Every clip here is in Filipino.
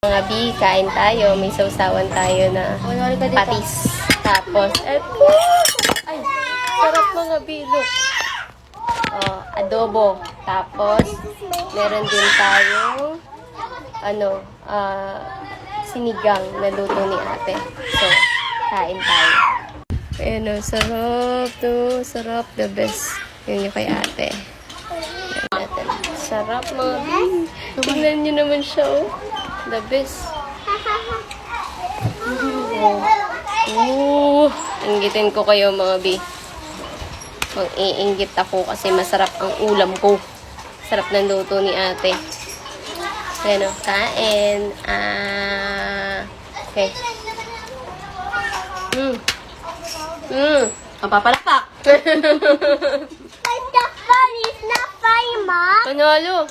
Mga B, kain tayo. May sausawan tayo na patis. Tapos, ay, sarap mga B. Look. Oh, adobo. Tapos, meron din tayong, sinigang na luto ni ate. So, kain tayo. Ayan o, sarap to. Sarap, the best. Yun yung kay ate. Sarap mga B. Tingnan nyo naman siya oh. The best. Inggitin ko kayo mga B. Mag-iinggit ako kasi masarap ang ulam ko. Sarap ng luto ni ate. Ayan o, kain. Okay. Papapalapak. It's not funny. It's not funny, Mom. Panalo.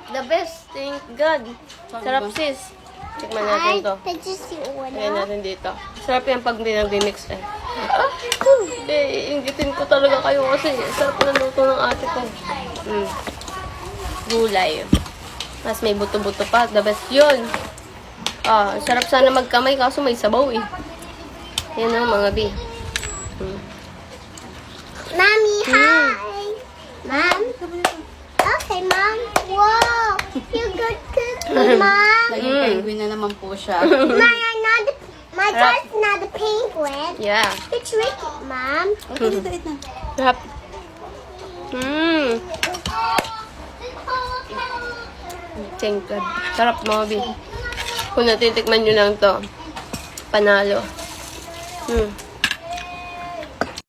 The best. Thank God. Sarap sis. Tikman natin to. Did you see Ayan one? natin dito. Sarap yan pag dinag-mix eh. Inggitin ko talaga kayo kasi sarap ng luto ng ate ko. Gulay. Mas may buto-buto pa. The best yun. Sarap sana magkamay kaso may sabaw eh. Yan ang mga B. Mommy, hi. Mom. Okay, Mom. Wow. You good cookie, Mom. Naging penguin na naman po siya. My dad's not a penguin. Yeah. It's Ricky, Mom. Sarap. Thank God. Sarap mga B. Kung natitikman nyo lang to, panalo.